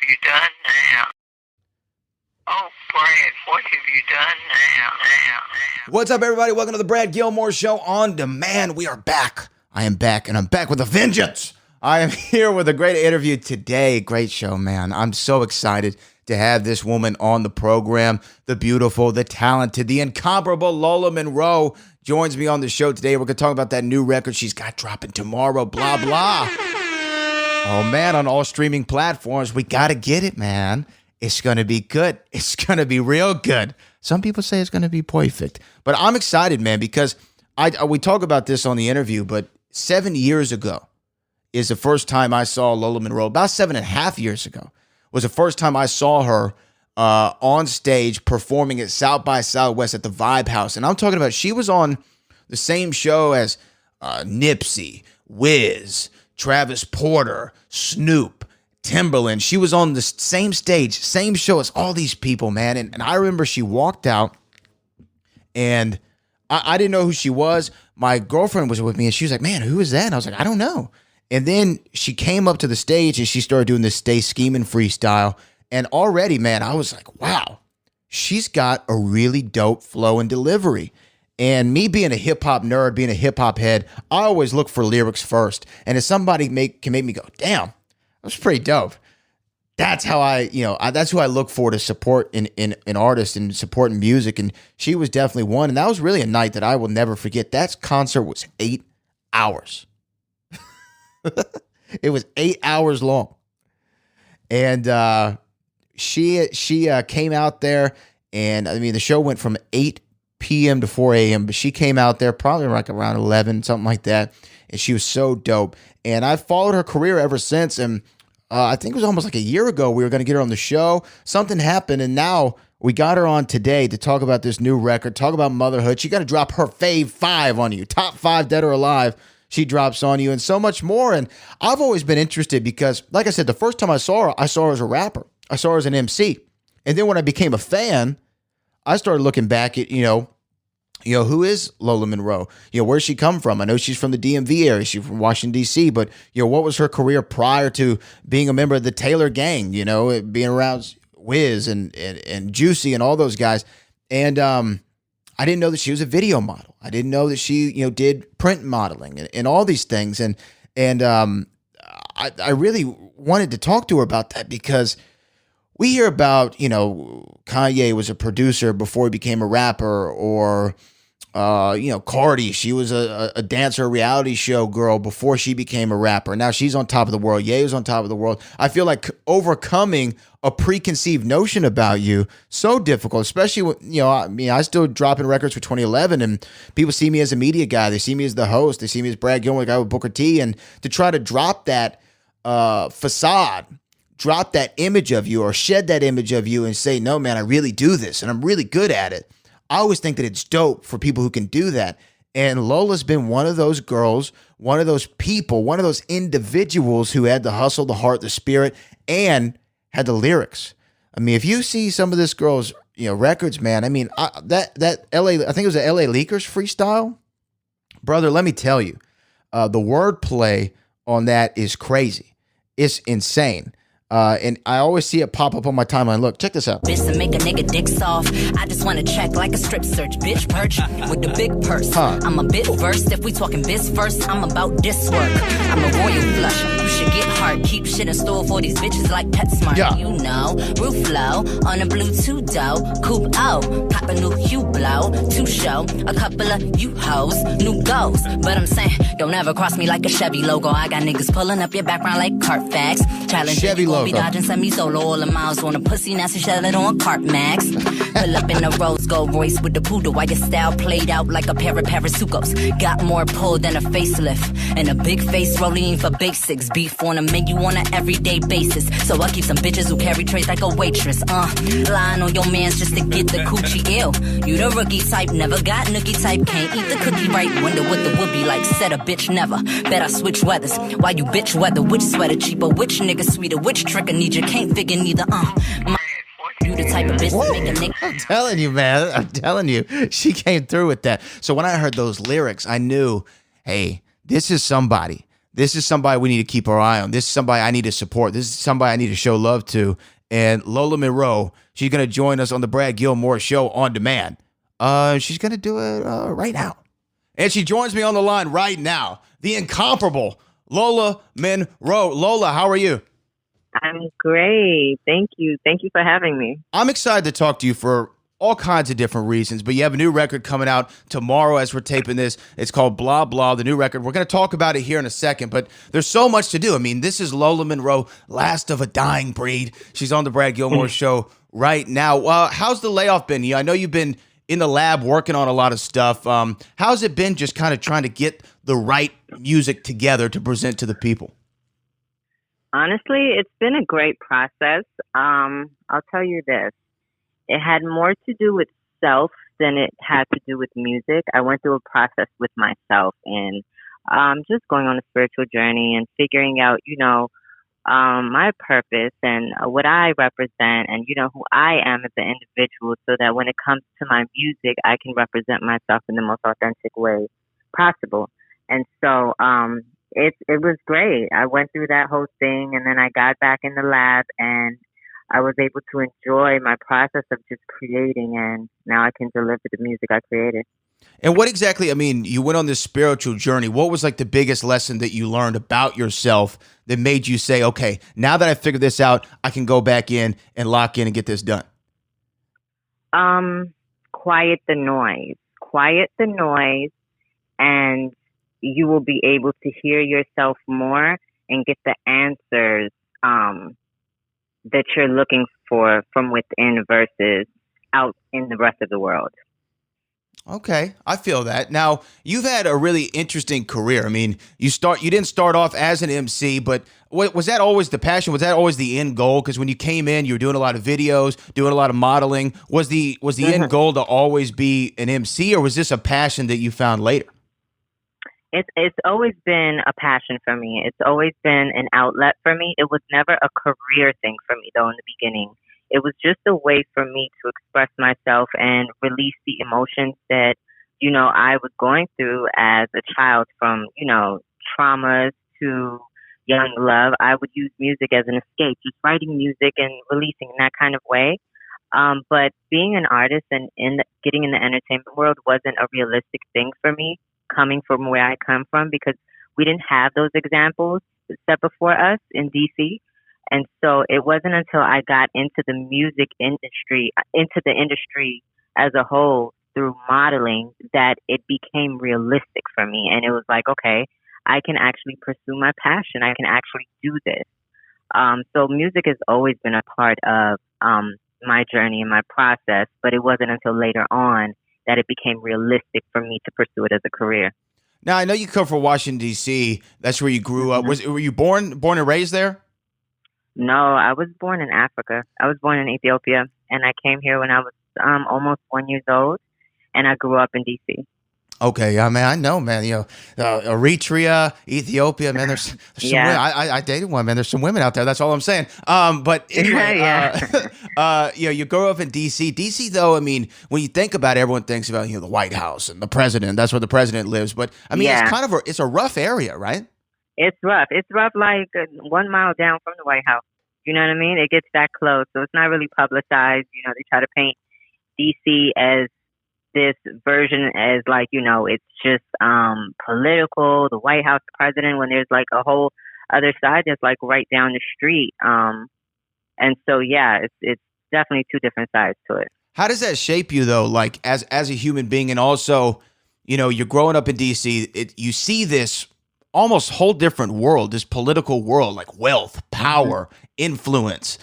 you done now? Oh, Brad, what have you done now? What's up, everybody? Welcome to the Brad Gilmore Show on demand. We are back. I am back, and I'm back with a vengeance. I am here with a great interview today. Great show, man. I'm so excited to have this woman on the program. The beautiful, the talented, the incomparable Lola Monroe joins me on the show today. We're going to talk about that new record she's got dropping tomorrow, blah, blah. Oh, man, on all streaming platforms. We got to get it, man. It's going to be good. It's going to be real good. Some people say it's going to be perfect. But I'm excited, man, because we talk about this on the interview, but 7 years ago is the first time I saw Lola Monroe. About 7.5 years ago was the first time I saw her on stage performing at South by Southwest at the Vibe House. And I'm talking about she was on the same show as Nipsey, Wiz, Travis Porter, Snoop, Timberland. She was on the same stage, same show as all these people, man. And I remember she walked out, and I didn't know who she was. My girlfriend was with me, and she was like, man, who is that? And I was like, I don't know. And then she came up to the stage, and she started doing this Stay Scheming freestyle. And already, man, I was like, wow, she's got a really dope flow and delivery. And me being a hip-hop nerd, being a hip-hop head, I always look for lyrics first. And if somebody can make me go, damn, that's pretty dope. That's how that's who I look for to support in artists and supporting music. And she was definitely one. And that was really a night that I will never forget. That concert was 8 hours. It was 8 hours long. And she came out there, and I mean, the show went from 8 p.m. to 4 a.m., but she came out there probably like around 11, something like that. And she was so dope. And I've followed her career ever since. And I think it was almost like a year ago we were going to get her on the show. Something happened, and now we got her on today to talk about this new record, talk about motherhood. She got to drop her fave 5 on you, top 5 dead or alive. She drops on you, and so much more. And I've always been interested because, like I said, the first time I saw her as a rapper. I saw her as an MC. And then when I became a fan, I started looking back at, who is Lola Monroe? Where's she come from? I know she's from the DMV area. She's from Washington, D.C., but, what was her career prior to being a member of the Taylor gang, being around Wiz and Juicy and all those guys. And I didn't know that she was a video model. I didn't know that she, did print modeling and all these things. And I really wanted to talk to her about that because we hear about, Kanye was a producer before he became a rapper, or, Cardi, she was a dancer, a reality show girl before she became a rapper. Now she's on top of the world. Ye is on top of the world. I feel like overcoming a preconceived notion about you, so difficult, especially when, I still dropping records for 2011, and people see me as a media guy. They see me as the host. They see me as Brad Gilmore, the guy with Booker T. And to try to drop that facade, drop that image of you, or shed that image of you and say, no, man, I really do this and I'm really good at it. I always think that it's dope for people who can do that. And Lola's been one of those girls, one of those people, one of those individuals who had the hustle, the heart, the spirit, and had the lyrics. I mean, if you see some of this girl's, records, man, I mean, that LA, I think it was the LA Leakers freestyle. Brother, let me tell you, the wordplay on that is crazy. It's insane. And I always see it pop up on my timeline. Look, check this out. Bitch to make a nigga dick soft. I just wanna check like a strip search. Bitch perch with the big purse. I'm a bit versed. If we talking biz first, I'm about this work. I'm a royal flush. You should get hard. Keep shit in store for these bitches like PetSmart. Yeah. Roof low on a Bluetooth dough. Coupe out. Pop a new hue blow. To show a couple of you hoes. New goals. But I'm saying, don't ever cross me like a Chevy logo. I got niggas pulling up your background like Carfax. Challenge Chevy logo. Be dodging semi-solo, all the miles on a pussy, nasty shell it on cart max. Pull up in a rose gold Royce with the poodle, while your style played out like a pair of Parasucos. Got more pull than a facelift, and a big face rolling for basics. Beef on a menu on an everyday basis, so I keep some bitches who carry trays like a waitress. Lying on your mans just to get the coochie ill. You the rookie type, never got nookie type, can't eat the cookie right. Wonder what the would be like, said a bitch never. Bet I switch weathers, why you bitch weather? Which sweater cheaper, which nigga sweeter, which trick I need you, can't figure neither. You the type of bitch to make a nigga. I'm telling you, man. I'm telling you. She came through with that. So when I heard those lyrics, I knew, hey, this is somebody this is somebody we need to keep our eye on. This is somebody I need to support. This is somebody I need to show love to. And Lola Monroe, she's going to join us on the Brad Gilmore Show on demand. She's going to do it right now. And she joins me on the line right now, the incomparable Lola Monroe. Lola, how are you? I'm great. Thank you. Thank you for having me. I'm excited to talk to you for all kinds of different reasons, but you have a new record coming out tomorrow as we're taping this. It's called Blah Blah, the new record. We're going to talk about it here in a second, but there's so much to do. I mean, this is Lola Monroe, last of a dying breed. She's on the Brad Gilmore Show right now. How's the layoff been? I know you've been in the lab working on a lot of stuff. How's it been just kind of trying to get the right music together to present to the people? Honestly, it's been a great process. I'll tell you this. It had more to do with self than it had to do with music. I went through a process with myself and just going on a spiritual journey and figuring out, my purpose and what I represent and, who I am as an individual so that when it comes to my music, I can represent myself in the most authentic way possible. And so it was great. I went through that whole thing and then I got back in the lab and I was able to enjoy my process of just creating, and now I can deliver the music I created. And what exactly, you went on this spiritual journey. What was like the biggest lesson that you learned about yourself that made you say, okay, now that I figured this out, I can go back in and lock in and get this done? Quiet the noise. Quiet the noise, and you will be able to hear yourself more and get the answers that you're looking for from within versus out in the rest of the world. Okay, I feel that. Now, you've had a really interesting career. You didn't start off as an MC, but was that always the passion? Was that always the end goal? Because when you came in, you were doing a lot of videos, doing a lot of modeling. Was the end goal to always be an MC, or was this a passion that you found later? It's always been a passion for me. It's always been an outlet for me. It was never a career thing for me, though, in the beginning. It was just a way for me to express myself and release the emotions that, I was going through as a child, from, traumas to young love. I would use music as an escape, just writing music and releasing in that kind of way. But being an artist and getting in the entertainment world wasn't a realistic thing for me, coming from where I come from, because we didn't have those examples set before us in DC. And so it wasn't until I got into the music industry, into the industry as a whole through modeling, that it became realistic for me. And it was like, okay, I can actually pursue my passion. I can actually do this. So music has always been a part of my journey and my process, but it wasn't until later on that it became realistic for me to pursue it as a career. Now, I know you come from Washington, D.C. That's where you grew up. Were you born and raised there? No, I was born in Africa. I was born in Ethiopia, and I came here when I was almost 1 year old, and I grew up in D.C. Okay, I know, man. Eritrea, Ethiopia, man. There's some women. I dated one, man. There's some women out there. That's all I'm saying. But anyway, you grow up in D.C. D.C. though, when you think about it, everyone thinks about the White House and the president. That's where the president lives. But it's kind of it's a rough area, right? It's rough. It's rough, like 1 mile down from the White House. You know what I mean? It gets that close, so it's not really publicized. They try to paint D.C. as this version as it's just political, the White House, the president, when there's like a whole other side that's like right down the street. And so, it's definitely two different sides to it. How does that shape you though? Like as a human being, and also, you're growing up in DC, you see this almost whole different world, this political world, like wealth, power, influence.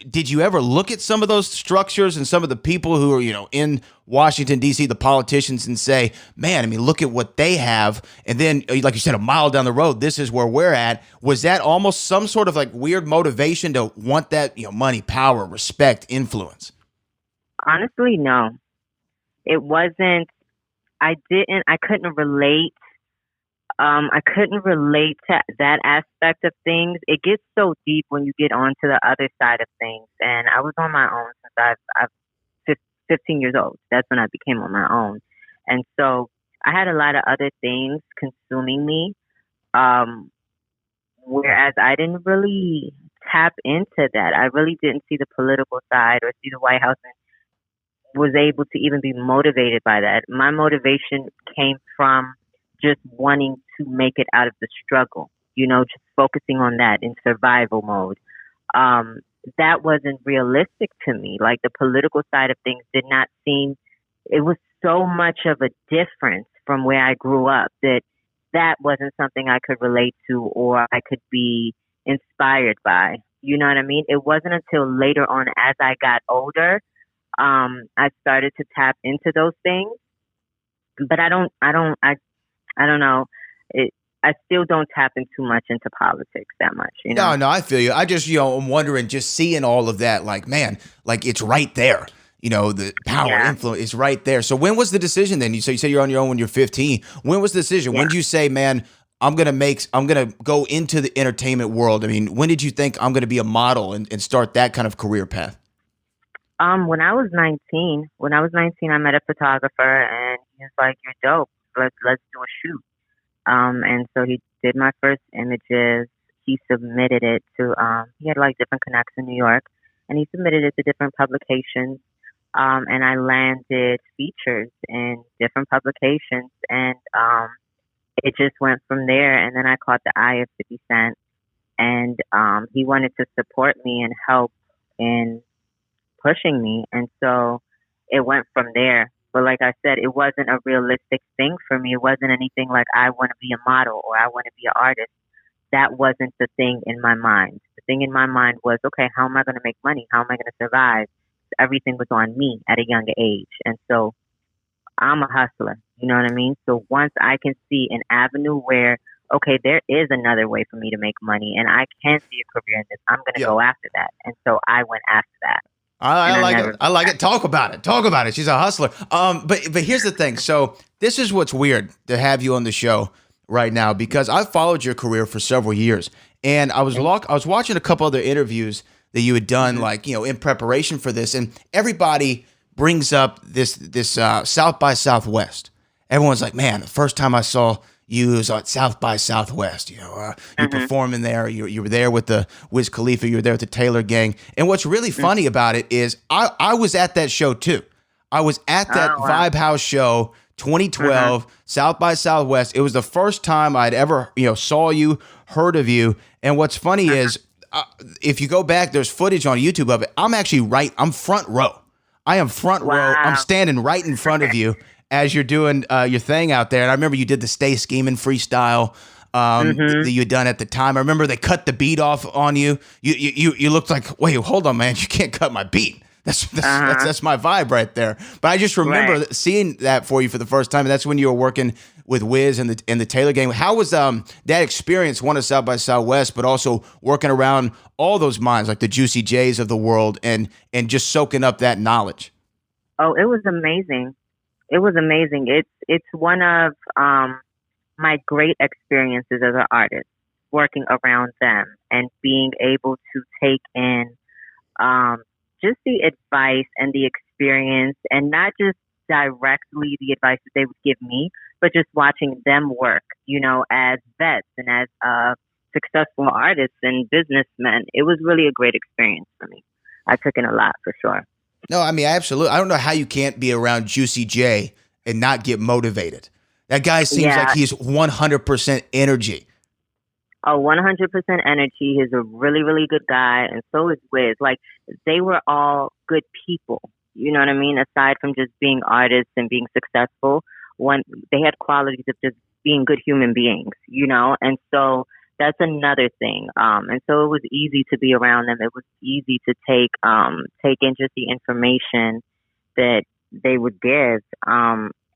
Did you ever look at some of those structures and some of the people who are, in Washington, D.C., the politicians, and say, man, look at what they have. And then, like you said, a mile down the road, this is where we're at. Was that almost some sort of like weird motivation to want that, money, power, respect, influence? Honestly, no. It wasn't. I couldn't relate. I couldn't relate to that aspect of things. It gets so deep when you get onto the other side of things. And I was on my own since I've 15 years old. That's when I became on my own. And so I had a lot of other things consuming me. Whereas I didn't really tap into that. I really didn't see the political side or see the White House and was able to even be motivated by that. My motivation came from just wanting to make it out of the struggle, just focusing on that in survival mode. That wasn't realistic to me. Like the political side of things did not seem, it was so much of a difference from where I grew up that wasn't something I could relate to or I could be inspired by. You know what I mean? It wasn't until later on as I got older, I started to tap into those things. But I don't know. I still don't tap in too much into politics that much, No, I feel you. I just, I'm wondering, just seeing all of that, like, man, like it's right there. The power influence is right there. So when was the decision then? You say you're on your own when you're 15. When was the decision? Yeah. When did you say, man, I'm going to go into the entertainment world? I mean, when did you think I'm going to be a model and start that kind of career path? When I was 19, I met a photographer and he was like, "You're dope. Let's do a shoot." And so he did my first images. He submitted it to, he had like different connects in New York, and he submitted it to different publications. And I landed features in different publications, and it just went from there. And then I caught the eye of 50 Cent, and he wanted to support me and help in pushing me. And so it went from there. But like I said, it wasn't a realistic thing for me. It wasn't anything like I want to be a model or I want to be an artist. That wasn't the thing in my mind. The thing in my mind was, okay, how am I going to make money? How am I going to survive? Everything was on me at a younger age. And so I'm a hustler. You know what I mean? So once I can see an avenue where, okay, there is another way for me to make money and I can see a career in this, I'm going to go after that. And so I went after that. I like it. I like it. Talk about it. She's a hustler. But here's the thing. So this is what's weird to have you on the show right now, because I've followed your career for several years, and I was watching a couple other interviews that you had done, like, in preparation for this, and everybody brings up this South by Southwest. Everyone's like, man, the first time I saw you was at South by Southwest. You're performing there. You were there with the Wiz Khalifa. You were there with the Taylor Gang. And what's really funny about it is I was at that show too. I was at that Vibe House show 2012, South by Southwest. It was the first time I'd ever saw you, heard of you. And what's funny is if you go back, there's footage on YouTube of it. I'm front row. I am front row. I'm standing right in front of you as you're doing your thing out there. And I remember you did the Stay Scheming freestyle that you had done at the time. I remember they cut the beat off on you. You looked like, wait, hold on, man. You can't cut my beat. That's my vibe right there. But I just remember seeing that for you for the first time. And that's when you were working with Wiz and the Taylor Gang. How was that experience, one of South by Southwest, but also working around all those minds, like the Juicy J's of the world, and just soaking up that knowledge? Oh, it was amazing. It was amazing. It's one of my great experiences as an artist, working around them and being able to take in just the advice and the experience, and not just directly the advice that they would give me, but just watching them work, as vets and as successful artists and businessmen. It was really a great experience for me. I took in a lot, for sure. No, I mean, absolutely. I don't know how you can't be around Juicy J and not get motivated. That guy seems like he's 100% energy. Oh, 100% energy. He's a really, really good guy, and so is Wiz. Like, they were all good people. You know what I mean? Aside from just being artists and being successful, they had qualities of just being good human beings, And so that's another thing. And so it was easy to be around them. It was easy to take in just the information that they would give.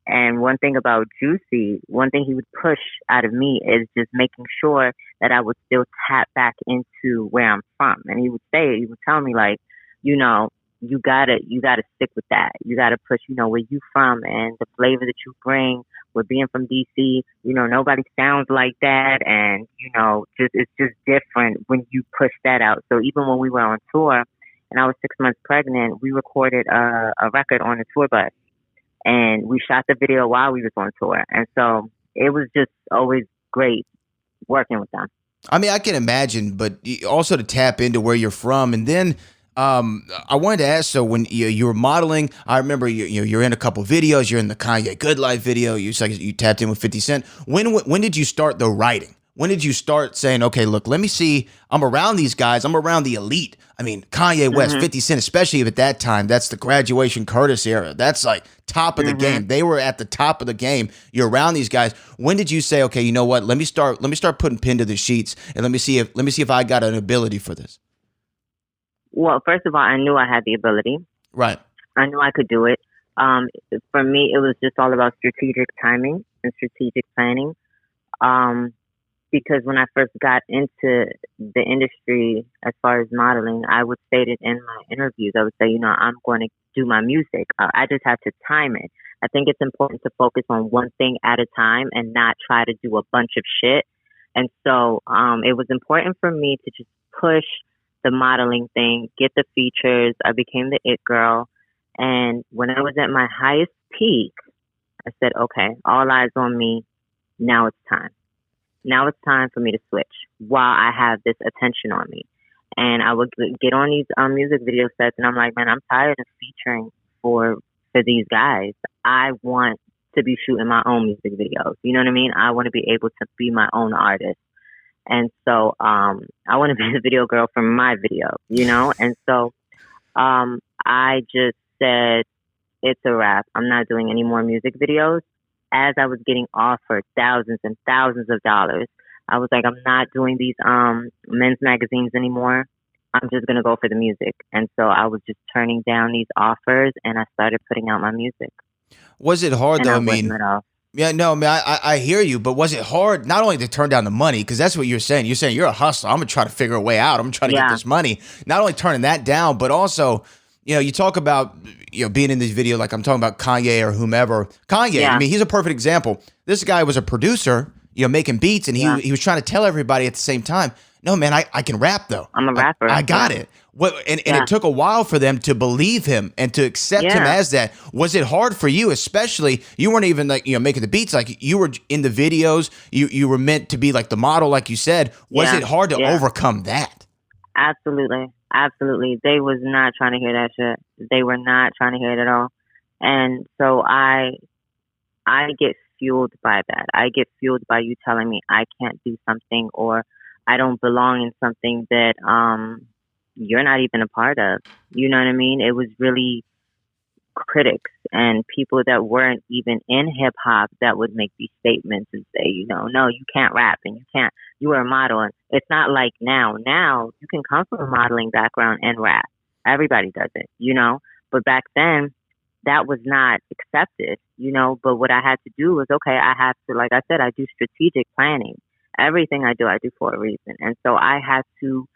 And one thing about Juicy, one thing he would push out of me is just making sure that I would still tap back into where I'm from. And he would tell me, like, you gotta stick with that. You gotta push, where you from and the flavor that you bring. With being from DC, nobody sounds like that, and it's just different when you push that out. So even when we were on tour, and I was 6 months pregnant, we recorded a record on a tour bus, and we shot the video while we was on tour. And so it was just always great, working with them. I mean, I can imagine, but also to tap into where you're from. And then I wanted to ask, so when you were modeling, I remember you're in a couple videos, you're in the Kanye Good Life video, you tapped in with 50 Cent. When did you start the writing? When did you start saying, okay, look, let me see, I'm around these guys, I'm around the elite. I mean, Kanye West, 50 Cent, especially at that time, that's the Graduation Curtis era. That's like top of the game. They were at the top of the game. You're around these guys. When did you say, okay, you know what? Let me start putting pen to the sheets and let me see if I got an ability for this. Well, first of all, I knew I had the ability. Right. I knew I could do it. For me, it was just all about strategic timing and strategic planning. Because when I first got into the industry, as far as modeling, I would state it in my interviews. I would say, I'm going to do my music. I just have to time it. I think it's important to focus on one thing at a time and not try to do a bunch of shit. And so it was important for me to just push the modeling thing, get the features. I became the it girl. And when I was at my highest peak, I said, okay, all eyes on me. Now it's time. Now it's time for me to switch while I have this attention on me. And I would get on these music video sets and I'm like, man, I'm tired of featuring for these guys. I want to be shooting my own music videos. You know what I mean? I want to be able to be my own artist. And so I want to be the video girl for my video, And so I just said, it's a wrap. I'm not doing any more music videos. As I was getting offered thousands and thousands of dollars, I was like, I'm not doing these men's magazines anymore. I'm just going to go for the music. And so I was just turning down these offers and I started putting out my music. Was it hard though? I hear you, but was it hard not only to turn down the money, because that's what you're saying. You're saying you're a hustler. I'm going to try to figure a way out. I'm trying to get this money. Not only turning that down, but also, you talk about, being in this video, like I'm talking about Kanye or whomever. Kanye, I mean, he's a perfect example. This guy was a producer, making beats, and he was trying to tell everybody at the same time, no, man, I can rap, though. I'm a rapper. I got it. And it took a while for them to believe him and to accept him as that. Was it hard for you, especially, you weren't even like, making the beats, like you were in the videos, you were meant to be like the model, like you said. Was it hard to overcome that? Absolutely. Absolutely. They was not trying to hear that shit. They were not trying to hear it at all. And so I get fueled by that. I get fueled by you telling me I can't do something or I don't belong in something that you're not even a part of. You know what I mean? It was really critics and people that weren't even in hip hop that would make these statements and say, no, you can't rap and you are a model. And it's not like now. Now you can come from a modeling background and rap. Everybody does it, but back then that was not accepted, but what I had to do was, okay, I have to, like I said, I do strategic planning. Everything I do for a reason. And so I had to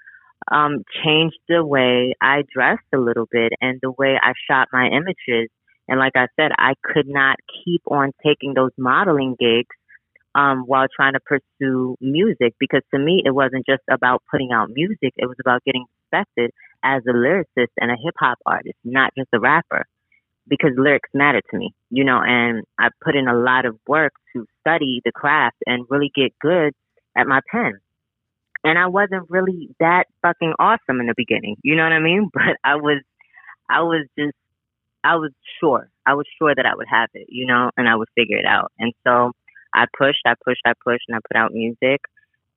change the way I dressed a little bit and the way I shot my images. And like I said, I could not keep on taking those modeling gigs while trying to pursue music, because to me, it wasn't just about putting out music. It was about getting respected as a lyricist and a hip hop artist, not just a rapper, because lyrics matter to me, and I put in a lot of work to study the craft and really get good at my pen. And I wasn't really that fucking awesome in the beginning. You know what I mean? But I was sure that I would have it, and I would figure it out. And so I pushed, and I put out music,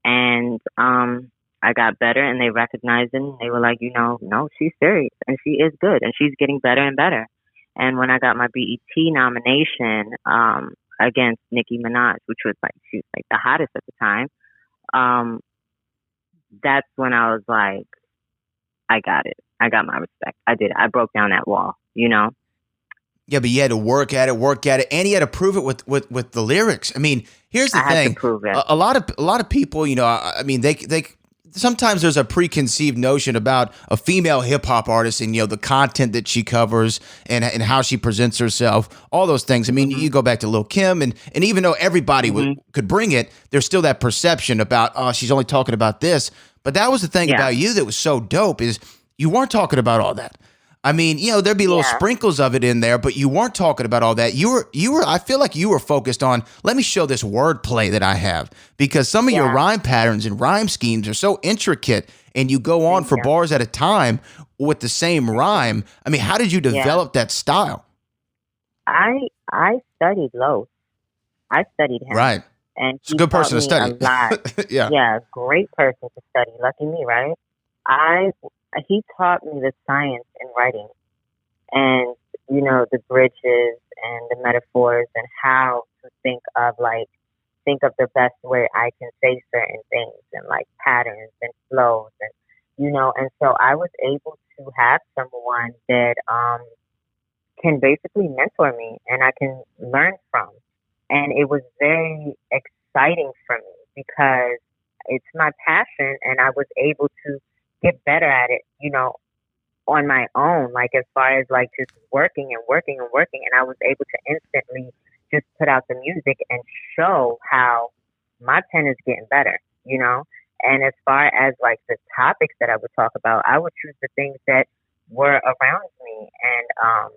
and I got better, and they recognized it, and they were like, no, she's serious, and she is good, and she's getting better and better. And when I got my BET nomination against Nicki Minaj, which was she was the hottest at the time, that's when I was like, I got it. I got my respect. I did it. I broke down that wall, Yeah, but you had to work at it, and you had to prove it with the lyrics. I mean, here's the thing. I had to prove it. A lot of people, I mean, they sometimes there's a preconceived notion about a female hip hop artist and the content that she covers and how she presents herself, all those things. I mean, you go back to Lil' Kim, and even though everybody could bring it, there's still that perception about, oh, she's only talking about this. But that was the thing about you that was so dope, is you weren't talking about all that. I mean, there'd be little sprinkles of it in there, but you weren't talking about all that. You were. I feel like you were focused on, let me show this wordplay that I have, because some of your rhyme patterns and rhyme schemes are so intricate, and you go on for bars at a time with the same rhyme. I mean, how did you develop that style? I studied Los. I studied him. Right. And he's a good person to study. A lot. Yeah, great person to study. Lucky me, right? He taught me the science in writing, and the bridges and the metaphors and how to think of the best way I can say certain things, and like patterns and flows, and and so I was able to have someone that can basically mentor me and I can learn from. And it was very exciting for me because it's my passion, and I was able to get better at it, on my own, like as far as like just working and working and working. And I was able to instantly just put out the music and show how my pen is getting better, And as far as like the topics that I would talk about, I would choose the things that were around me. And,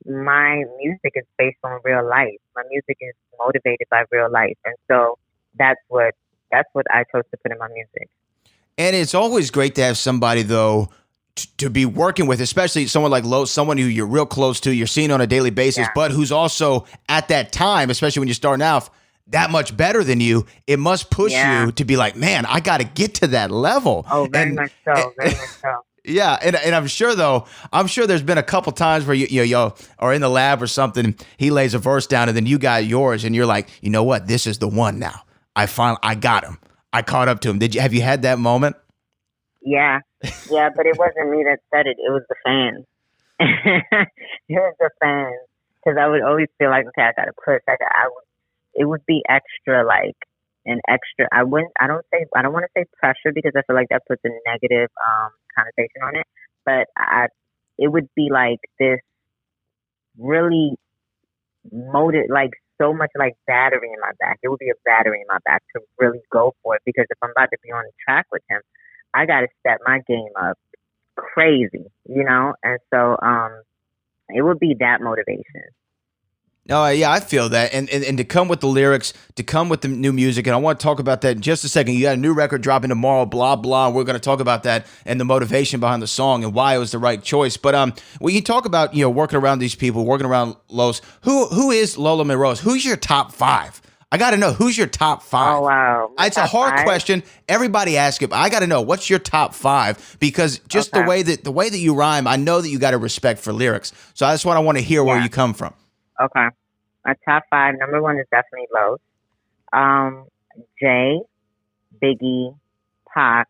my music is based on real life. My music is motivated by real life. And so that's what I chose to put in my music. And it's always great to have somebody, though, to be working with, especially someone like Lo, someone who you're real close to, you're seeing on a daily basis, but who's also at that time, especially when you're starting out, that much better than you. It must push you to be like, man, I got to get to that level. Oh, very much so. Yeah, and I'm sure there's been a couple times where you are in the lab or something, he lays a verse down and then you got yours and you're like, you know what, this is the one now. I got him. I caught up to him. Have you had that moment? Yeah, but it wasn't me that said it. It was the fans. It was the fans, because I would always feel like, okay, I got to push. It would be extra, like an extra. I don't want to say pressure, because I feel like that puts a negative connotation on it. But it would be like this really like so much like battery in my back. It would be a battery in my back to really go for it, because if I'm about to be on the track with him, I got to step my game up crazy, And so it would be that motivation. No, yeah, I feel that. And to come with the lyrics, to come with the new music, and I want to talk about that in just a second. You got a new record dropping tomorrow, blah, blah. We're going to talk about that and the motivation behind the song and why it was the right choice. But when you talk about, working around these people, working around Los, who is Lola Monroe? Who's your top 5? I got to know, who's your top 5? Oh, wow. It's a hard question. Everybody asks it, but I got to know, what's your top 5? Because just the way that you rhyme, I know that you got a respect for lyrics. So that's what I want to hear where you come from. Okay. My top 5, number 1 is definitely Los. Jay, Biggie, Pac,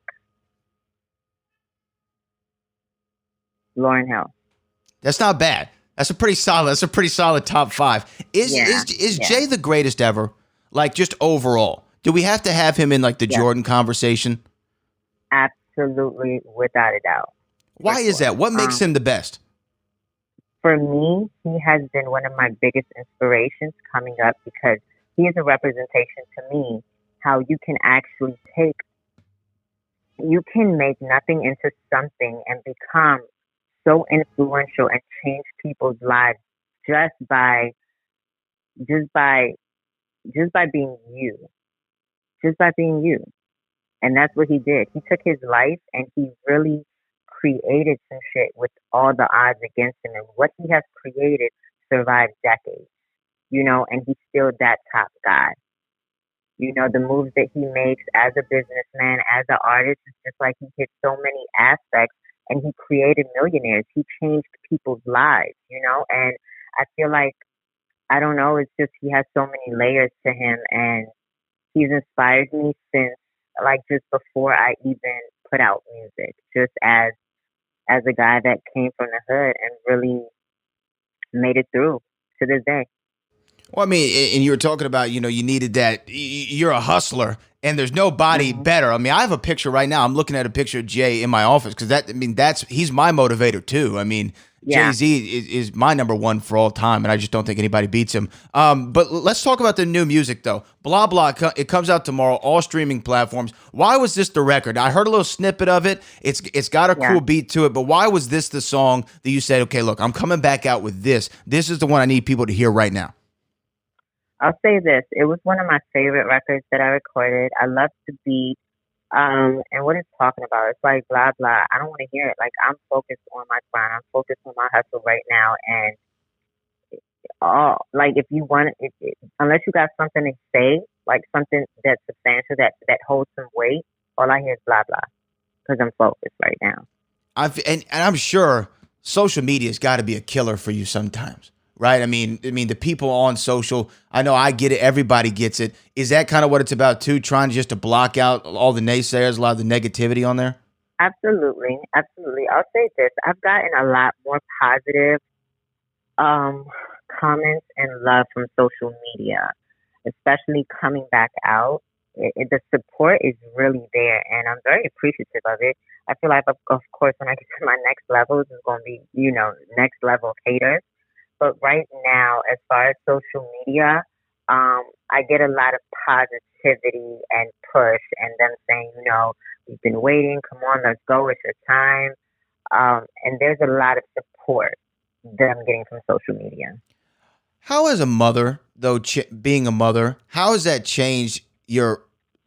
Lauryn Hill. That's not bad. That's a pretty solid top 5. Is Jay the greatest ever? Like, just overall, do we have to have him in like the Jordan conversation? Absolutely, without a doubt. Why is that? What makes him the best? For me, he has been one of my biggest inspirations coming up, because he is a representation to me how you can actually you can make nothing into something and become so influential and change people's lives just by being you. Just by being you. And that's what he did. He took his life and he really created some shit with all the odds against him. And what he has created survived decades, and he's still that top guy. The moves that he makes as a businessman, as an artist, it's just like he hit so many aspects, and he created millionaires. He changed people's lives, and I feel like, I don't know, it's just he has so many layers to him, and he's inspired me since, like, just before I even put out music, just as a guy that came from the hood and really made it through to this day. Well, I mean, and you were talking about, you needed that. You're a hustler, And there's nobody better. I mean, I have a picture right now. I'm looking at a picture of Jay in my office because he's my motivator too. I mean, Yeah. Jay-Z is my number one for all time, and I just don't think anybody beats him. But let's talk about the new music though. Blah Blah. It comes out tomorrow, all streaming platforms. Why was this the record? I heard a little snippet of it. It's got a cool beat to it, but why was this the song that you said, okay, look, I'm coming back out with this. This is the one I need people to hear right now? I'll say this. It was one of my favorite records that I recorded. I love the beat. And what it's talking about, it's like blah, blah. I don't want to hear it. Like, I'm focused on my grind. I'm focused on my hustle right now. And like, if you want unless you got something to say, like something that's substantial, that holds some weight, all I hear is blah, blah. Because I'm focused right now. And I'm sure social media's got to be a killer for you sometimes. Right. I mean, the people on social, I know I get it. Everybody gets it. Is that kind of what it's about too? Trying just to block out all the naysayers, a lot of the negativity on there? Absolutely. Absolutely. I'll say this. I've gotten a lot more positive comments and love from social media, especially coming back out. The support is really there, and I'm very appreciative of it. I feel like, of course, when I get to my next level, it's going to be, next level of haters. But right now, as far as social media, I get a lot of positivity and push, and them saying, we've been waiting. Come on, let's go. It's your time. And there's a lot of support that I'm getting from social media. How, as a mother, though, being a mother, how has that changed your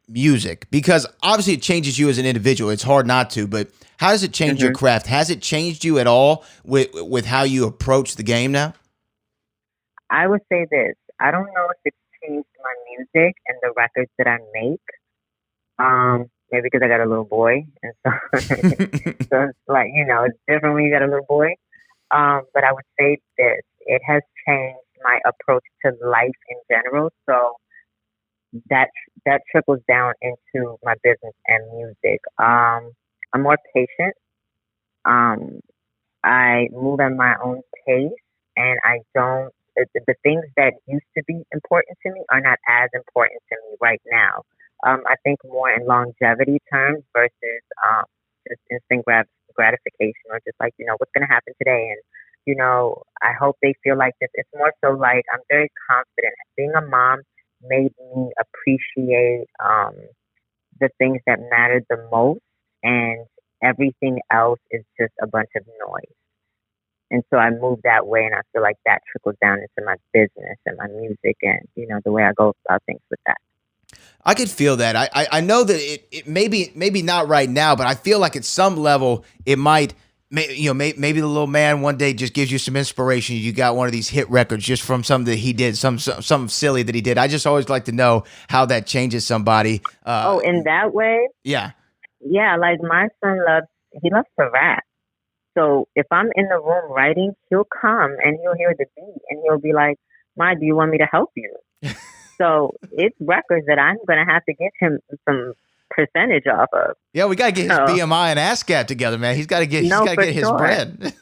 music? Because obviously it changes you as an individual. It's hard not to, but how does it change your craft? Has it changed you at all with how you approach the game now? I would say this. I don't know if it's changed my music and the records that I make. Maybe because I got a little boy. And so, so it's like, it's different when you got a little boy. But I would say this. It has changed my approach to life in general. So that trickles down into my business and music. I'm more patient. I move at my own pace, and I don't. The things that used to be important to me are not as important to me right now. I think more in longevity terms versus just instant gratification, or just like, what's going to happen today. And, I hope they feel like this. It's more so like I'm very confident. Being a mom made me appreciate the things that mattered the most, and everything else is just a bunch of noise. And so I move that way, and I feel like that trickles down into my business and my music and, the way I go about things with that. I could feel that. I know that it maybe not right now, but I feel like at some level it might, maybe the little man one day just gives you some inspiration. You got one of these hit records just from something that he did, something silly that he did. I just always like to know how that changes somebody. In that way? Yeah. Yeah, like my son loves to rap. So if I'm in the room writing, he'll come and he'll hear the beat and he'll be like, Ma, do you want me to help you? So it's records that I'm going to have to get him some percentage off of. Yeah, we got to get his BMI and ASCAP together, man. He's got to get his bread.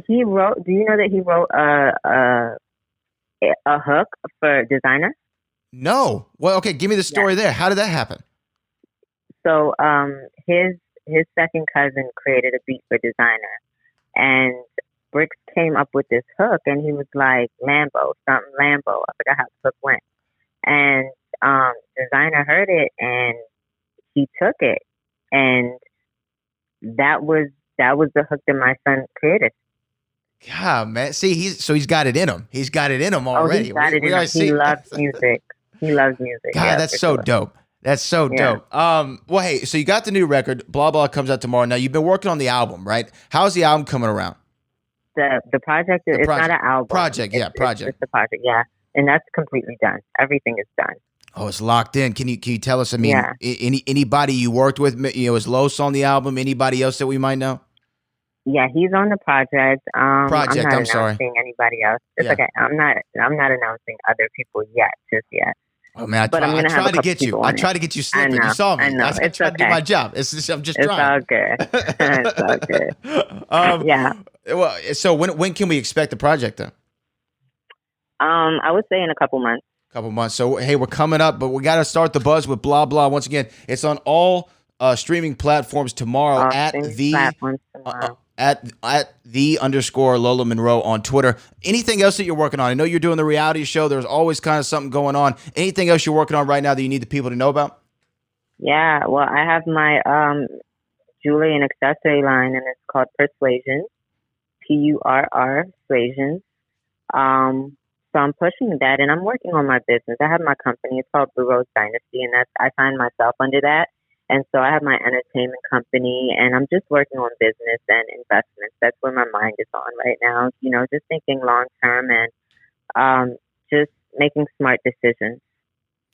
He wrote, do you know that he wrote a hook for Designer? No. Well, okay, give me the story there. How did that happen? So his second cousin created a beat for Designer, and Bricks came up with this hook, and he was like, Lambo. I forgot how the hook went. And Designer heard it, and he took it, and that was the hook that my son created. God, man. See, he's got it in him. He's got it in him already. He loves music. He loves music. God, that's so dope. That's so dope. Well, hey, so you got the new record, Blah Blah comes out tomorrow. Now you've been working on the album, right? How's the album coming around? The project, it's not an album. Project. It's the project, yeah. And that's completely done. Everything is done. Oh, it's locked in. Can you tell us, anybody you worked with, is Los on the album? Anybody else that we might know? Yeah, he's on the project. I'm not sorry. announcing anybody else. It's okay. I'm not announcing other people yet. Oh man, I tried to get you. I tried to get you slipping. You saw me. I know. I tried to do my job. I'm just trying. It's all good. It's all good. Yeah. Well, so when can we expect the project then? I would say in a couple months. Couple months. So, hey, we're coming up, but we got to start the buzz with blah, blah. Once again, it's on all streaming platforms tomorrow at the Lola Monroe on Twitter. Anything else that you're working on? I know you're doing the reality show. There's always kind of something going on. Anything else you're working on right now that you need the people to know about? Yeah, well, I have my jewelry and accessory line, and it's called Persuasion, Persuasions. So I'm pushing that, and I'm working on my business. I have my company. It's called Blue Rose Dynasty, and I signed myself under that. And so I have my entertainment company, and I'm just working on business and investments. That's where my mind is on right now. You know, just thinking long term and just making smart decisions.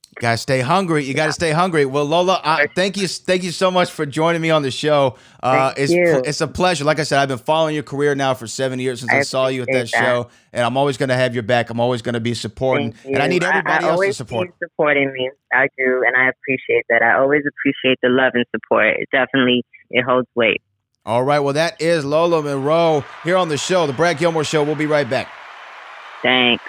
You gotta stay hungry. You gotta stay hungry. Well, Lola, thank you so much for joining me on the show. It's a pleasure. Like I said, I've been following your career now for 7 years since I saw you at that show, and I'm always gonna have your back. I'm always gonna be supporting, and I need everybody else to support. I always keep supporting me. I do, and I appreciate that. I always appreciate the love and support. It holds weight. All right. Well, that is Lola Monroe here on the show, the Brad Gilmore Show. We'll be right back. Thanks.